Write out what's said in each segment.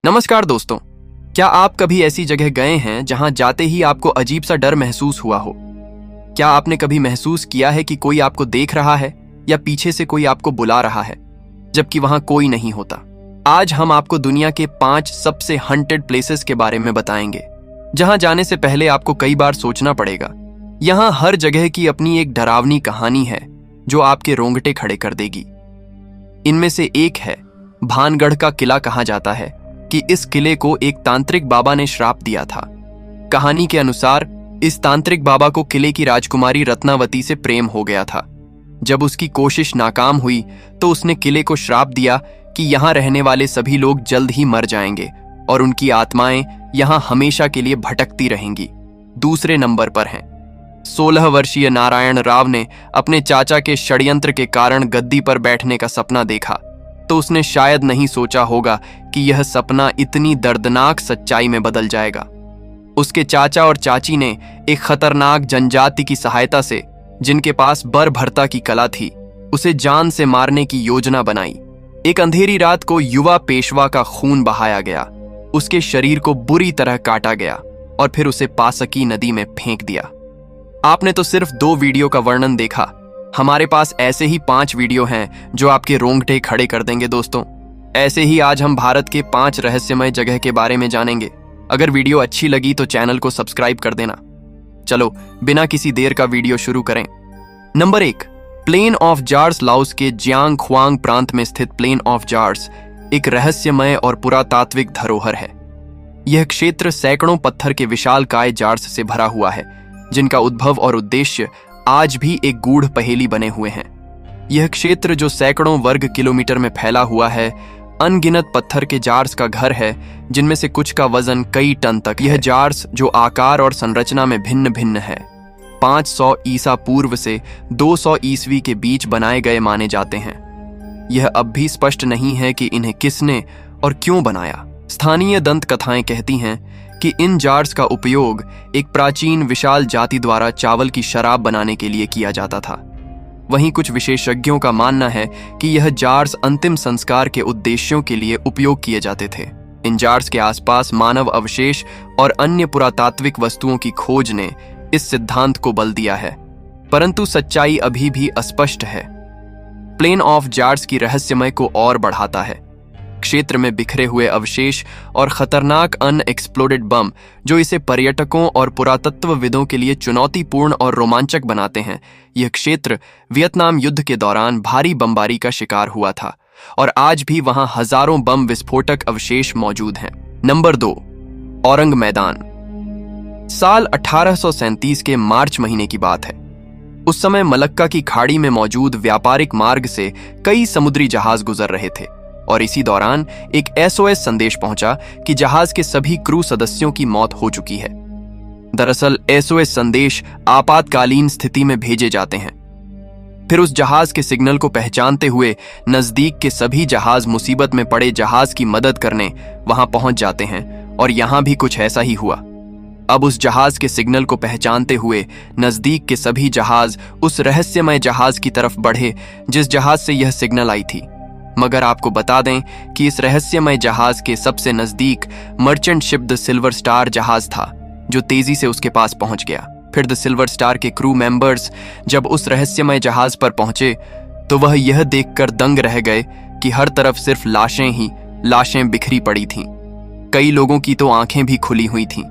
नमस्कार दोस्तों, क्या आप कभी ऐसी जगह गए हैं जहां जाते ही आपको अजीब सा डर महसूस हुआ हो? क्या आपने कभी महसूस किया है कि कोई आपको देख रहा है या पीछे से कोई आपको बुला रहा है, जबकि वहां कोई नहीं होता? आज हम आपको दुनिया के 5 सबसे हंटेड प्लेसेस के बारे में बताएंगे, जहां जाने से पहले आपको कई बार सोचना पड़ेगा। यहां हर जगह की अपनी एक डरावनी कहानी है जो आपके रोंगटे खड़े कर देगी। इनमें से एक है भानगढ़ का किला। कहा जाता है कि इस किले को एक तांत्रिक बाबा ने श्राप दिया था। कहानी के अनुसार इस तांत्रिक बाबा को किले की राजकुमारी रत्नावती से प्रेम हो गया था। जब उसकी कोशिश नाकाम हुई तो उसने किले को श्राप दिया कि यहां रहने वाले सभी लोग जल्द ही मर जाएंगे और उनकी आत्माएं यहां हमेशा के लिए भटकती रहेंगी। दूसरे नंबर पर हैं 16 वर्षीय नारायण राव ने अपने चाचा के षड्यंत्र के कारण गद्दी पर बैठने का सपना देखा, तो उसने शायद नहीं सोचा होगा कि यह सपना इतनी दर्दनाक सच्चाई में बदल जाएगा। उसके चाचा और चाची ने एक खतरनाक जनजाति की सहायता से, जिनके पास बरभरता की कला थी, उसे जान से मारने की योजना बनाई। एक अंधेरी रात को युवा पेशवा का खून बहाया गया, उसके शरीर को बुरी तरह काटा गया और फिर उसे पासकी नदी में फेंक दिया। आपने तो सिर्फ 2 वीडियो का वर्णन देखा, हमारे पास ऐसे ही 5 वीडियो हैं जो आपके रोंगटे खड़े कर देंगे। दोस्तों, ऐसे ही आज हम भारत के 5 रहस्यमय जगह के बारे में जानेंगे। अगर वीडियो अच्छी लगी तो चैनल को सब्सक्राइब कर देना। चलो बिना किसी देर का वीडियो शुरू करें। Number 1, plain of jars. Laos के जियांग ख्वांग प्रांत में स्थित प्लेन ऑफ जार्स एक रहस्यमय और पुरातात्विक धरोहर है। यह क्षेत्र सैकड़ों पत्थर के विशालकाय जार्स से भरा हुआ है, जिनका उद्भव और उद्देश्य आज भी एक गूढ़ पहेली बने हुए हैं। यह क्षेत्र जो सैकड़ों वर्ग किलोमीटर में फैला हुआ है, अनगिनत पत्थर के जार्स का घर है, जिनमें से कुछ का वजन कई टन तक। यह जार्स जो आकार और संरचना में भिन्न भिन्न है, 500 ईसा पूर्व से 200 ईस्वी के बीच बनाए गए माने जाते हैं। यह अब भी स्पष्ट नहीं है कि इन्हें किसने और क्यों बनाया। स्थानीय दंत कथाएं कहती हैं कि इन जार्स का उपयोग एक प्राचीन विशाल जाति द्वारा चावल की शराब बनाने के लिए किया जाता था। वहीं कुछ विशेषज्ञों का मानना है कि यह जार्स अंतिम संस्कार के उद्देश्यों के लिए उपयोग किए जाते थे। इन जार्स के आसपास मानव अवशेष और अन्य पुरातात्विक वस्तुओं की खोज ने इस सिद्धांत को बल दिया है, परंतु सच्चाई अभी भी अस्पष्ट है। प्लेन ऑफ जार्स की रहस्यमय को और बढ़ाता है क्षेत्र में बिखरे हुए अवशेष और खतरनाक अनएक्सप्लोडेड बम, जो इसे पर्यटकों और पुरातत्वविदों के लिए चुनौतीपूर्ण और रोमांचक बनाते हैं। यह क्षेत्र वियतनाम युद्ध के दौरान भारी बमबारी का शिकार हुआ था और आज भी वहां हजारों बम विस्फोटक अवशेष मौजूद हैं। नंबर 2, औरंग मैदान। साल 1837 के मार्च महीने की बात है। उस समय मलक्का की खाड़ी में मौजूद व्यापारिक मार्ग से कई समुद्री जहाज गुजर रहे थे और इसी दौरान एक SOS संदेश पहुंचा कि जहाज के सभी क्रू सदस्यों की मौत हो चुकी है। दरअसल SOS संदेश आपातकालीन स्थिति में भेजे जाते हैं। फिर उस जहाज के सिग्नल को पहचानते हुए नजदीक के सभी जहाज मुसीबत में पड़े जहाज की मदद करने वहां पहुंच जाते हैं और यहां भी कुछ ऐसा ही हुआ। अब उस जहाज के सिग्नल को पहचानते हुए नजदीक के सभी जहाज उस रहस्यमय जहाज की तरफ बढ़े जिस जहाज से यह सिग्नल आई थी। मगर आपको बता दें कि इस रहस्यमय जहाज के सबसे नजदीक merchant ship the silver star जहाज था, जो तेजी से उसके पास पहुंच गया। फिर द सिल्वर स्टार के क्रू मेंबर्स जब उस रहस्यमय जहाज पर पहुंचे तो वह यह देखकर दंग रह गए कि हर तरफ सिर्फ लाशें ही लाशें बिखरी पड़ी थीं। कई लोगों की तो आंखें भी खुली हुई थीं।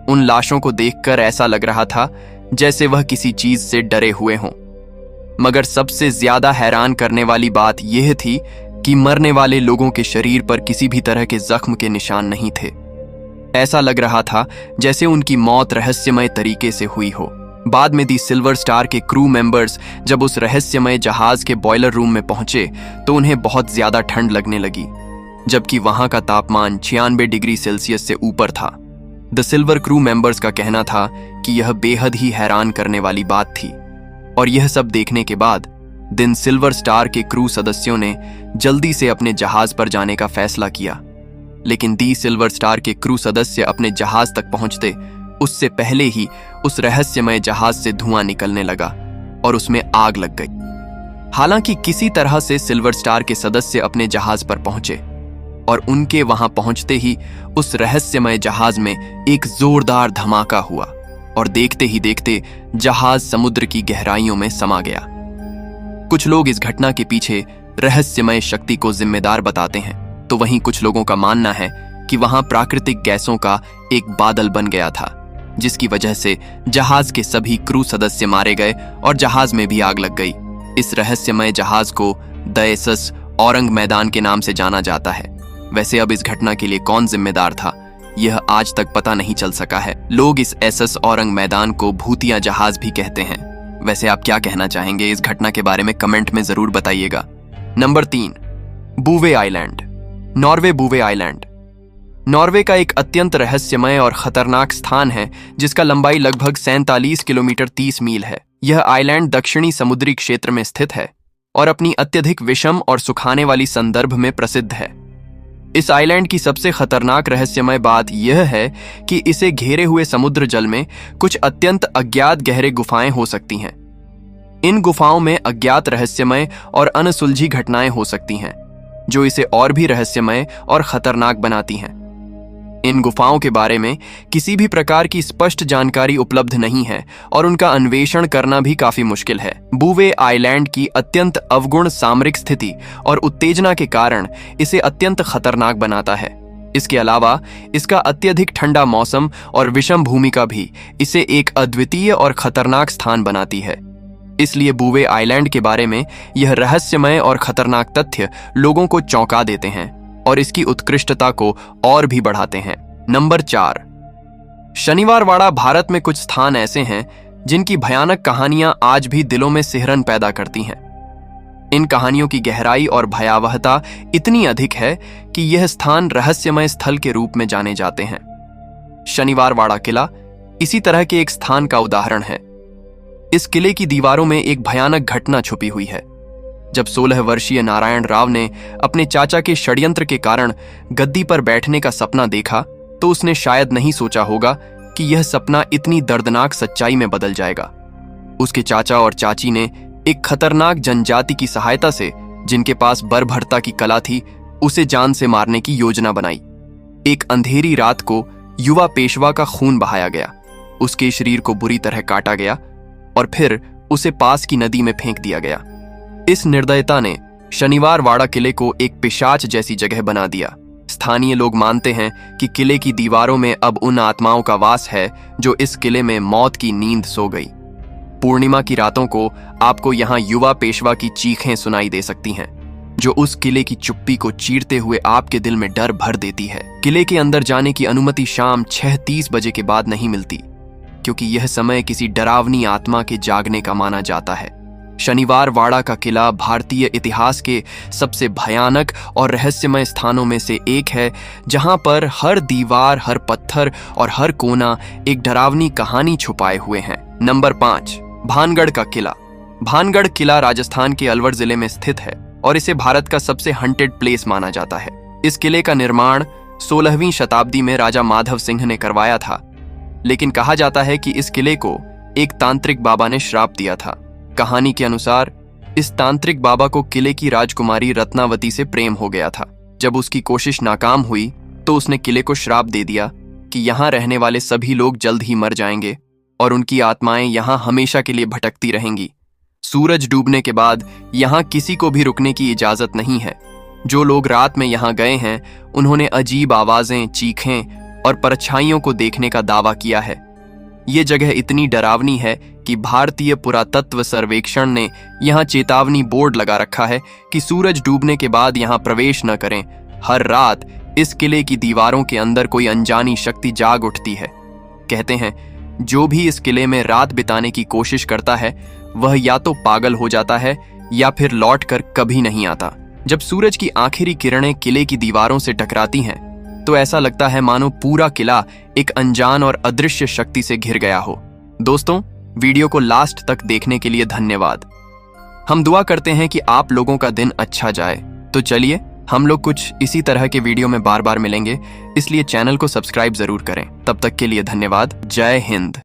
उन लाशों को देखकर ऐसा लग रहा था जैसे वह किसी चीज से डरे हुए हों। मगर सबसे ज्यादा हैरान करने वाली बात यह थी कि मरने वाले लोगों के शरीर पर किसी भी तरह के जख्म के निशान नहीं थे। ऐसा लग रहा था जैसे उनकी मौत रहस्यमय तरीके से हुई हो। बाद में दी सिल्वर स्टार के क्रू मेंबर्स जब उस रहस्यमय जहाज के बॉयलर रूम में पहुंचे तो उन्हें बहुत ज्यादा ठंड लगने लगी, जबकि वहां का तापमान 96 डिग्री सेल्सियस से ऊपर था। द सिल्वर क्रू मेंबर्स का कहना था कि यह बेहद ही हैरान करने वाली बात थी और यह सब देखने के बाद दिन सिल्वर स्टार के क्रू सदस्यों ने जल्दी से अपने जहाज पर जाने का फैसला किया। लेकिन दी सिल्वर स्टार के क्रू सदस्य अपने जहाज तक पहुंचते उससे पहले ही उस रहस्यमय जहाज से धुआं निकलने लगा और उसमें आग लग गई। हालांकि किसी तरह से सिल्वर स्टार के सदस्य अपने जहाज पर पहुंचे, और उनके वहां पहुंचते ही उस रहस्यमय जहाज में एक जोरदार धमाका हुआ और देखते ही देखते जहाज समुद्र की गहराइयों में समा गया। कुछ लोग इस घटना के पीछे रहस्यमय शक्ति को जिम्मेदार बताते हैं, तो वहीं कुछ लोगों का मानना है कि वहां प्राकृतिक गैसों का एक बादल बन गया था, जिसकी वजह से जहाज के सभी क्रू सदस्य मारे गए और जहाज में भी आग लग गई। इस रहस्यमय जहाज को द एसएस औरंग मैदान के नाम से जाना जाता है। वैसे अब इस घटना के लिए कौन जिम्मेदार था, यह आज तक पता नहीं चल सका है। लोग इस एसएस औरंग मैदान को भूतिया जहाज भी कहते हैं। वैसे आप क्या कहना चाहेंगे इस घटना के बारे में कमेंट में जरूर बताइएगा। Number 3, Bouvet island, Norway. Bouvet island Norway का एक अत्यंत रहस्यमय और खतरनाक स्थान है, जिसका लंबाई लगभग 47 किलोमीटर 30 मील है। यह आइलैंड दक्षिणी समुद्री क्षेत्र में स्थित है और अपनी अत्यधिक विषम और सुखाने वाली संदर्भ में प्रसिद्ध है। इस आइलैंड की सबसे खतरनाक रहस्यमय बात यह है कि इसे घेरे हुए समुद्र जल में कुछ अत्यंत अज्ञात गहरे गुफाएं हो सकती हैं। इन गुफाओं में अज्ञात रहस्यमय और अनसुलझी घटनाएं हो सकती हैं, जो इसे और भी रहस्यमय और खतरनाक बनाती हैं। इन गुफाओं के बारे में किसी भी प्रकार की स्पष्ट जानकारी उपलब्ध नहीं है और उनका अन्वेषण करना भी काफी मुश्किल है। बूवे आइलैंड की अत्यंत अवगुण सामरिक स्थिति और उत्तेजना के कारण इसे अत्यंत खतरनाक बनाता है। इसके अलावा इसका अत्यधिक ठंडा मौसम और विषम भूमिका भी इसे एक अद्वितीय और खतरनाक स्थान बनाती है। इसलिए बूवे आइलैंड के बारे में यह रहस्यमय और खतरनाक तथ्य लोगों को चौंका देते हैं और इसकी उत्कृष्टता को और भी बढ़ाते हैं। नंबर 4, शनिवारवाड़ा। भारत में कुछ स्थान ऐसे हैं जिनकी भयानक कहानियां आज भी दिलों में सिहरन पैदा करती हैं। इन कहानियों की गहराई और भयावहता इतनी अधिक है कि यह स्थान रहस्यमय स्थल के रूप में जाने जाते हैं। शनिवारवाड़ा किला इसी तरह के एक स्थान का उदाहरण है। इस किले की दीवारों में एक भयानक घटना छुपी हुई है। जब 16 वर्षीय नारायण राव ने अपने चाचा के षड्यंत्र के कारण गद्दी पर बैठने का सपना देखा, तो उसने शायद नहीं सोचा होगा कि यह सपना इतनी दर्दनाक सच्चाई में बदल जाएगा। उसके चाचा और चाची ने एक खतरनाक जनजाति की सहायता से, जिनके पास बर्बरता की कला थी, उसे जान से मारने की योजना बनाई। एक अंधेरी रात को युवा पेशवा का खून बहाया गया, उसके शरीर को बुरी तरह काटा गया और फिर उसे पास की नदी में फेंक दिया गया। इस निर्दयता ने शनिवारवाड़ा किले को एक पिशाच जैसी जगह बना दिया। स्थानीय लोग मानते हैं कि किले की दीवारों में अब उन आत्माओं का वास है जो इस किले में मौत की नींद सो गई। पूर्णिमा की रातों को आपको यहाँ युवा पेशवा की चीखें सुनाई दे सकती हैं, जो उस किले की चुप्पी को चीरते हुए आपके दिल में डर भर देती है। किले के अंदर जाने की अनुमति शाम 6:30 बजे के बाद नहीं मिलती, क्योंकि यह समय किसी डरावनी आत्मा के जागने का माना जाता है। शनिवारवाड़ा का किला भारतीय इतिहास के सबसे भयानक और रहस्यमय स्थानों में से एक है, जहां पर हर दीवार, हर पत्थर और हर कोना एक डरावनी कहानी छुपाए हुए हैं। नंबर 5, भानगढ़ का किला। भानगढ़ किला राजस्थान के अलवर जिले में स्थित है और इसे भारत का सबसे हंटेड प्लेस माना जाता है। इस किले का निर्माण 16वीं शताब्दी में राजा माधव सिंह ने करवाया था, लेकिन कहा जाता है कि इस किले को एक तांत्रिक बाबा ने श्राप दिया था। कहानी के अनुसार इस तांत्रिक बाबा को किले की राजकुमारी रत्नावती से प्रेम हो गया था। जब उसकी कोशिश नाकाम हुई तो उसने किले को श्राप दे दिया कि यहाँ रहने वाले सभी लोग जल्द ही मर जाएंगे और उनकी आत्माएं यहाँ हमेशा के लिए भटकती रहेंगी। सूरज डूबने के बाद यहाँ किसी को भी रुकने की इजाजत नहीं है। जो लोग रात में यहाँ गए हैं उन्होंने अजीब आवाजें, चीखें और परछाइयों को देखने का दावा किया है। ये जगह इतनी डरावनी है कि भारतीय पुरातत्व सर्वेक्षण ने यहाँ चेतावनी बोर्ड लगा रखा है कि सूरज डूबने के बाद यहाँ प्रवेश न करें। हर रात इस किले की दीवारों के अंदर कोई अनजानी शक्ति जाग उठती है। कहते हैं जो भी इस किले में रात बिताने की कोशिश करता है वह या तो पागल हो जाता है या फिर लौट कर कभी नहीं आता। जब सूरज की आखिरी किरणें किले की दीवारों से टकराती हैं तो ऐसा लगता है मानो पूरा किला एक अनजान और अदृश्य शक्ति से घिर गया हो। दोस्तों, वीडियो को लास्ट तक देखने के लिए धन्यवाद। हम दुआ करते हैं कि आप लोगों का दिन अच्छा जाए। तो चलिए हम लोग कुछ इसी तरह के वीडियो में बार बार मिलेंगे, इसलिए चैनल को सब्सक्राइब जरूर करें। तब तक के लिए धन्यवाद। जय हिंद।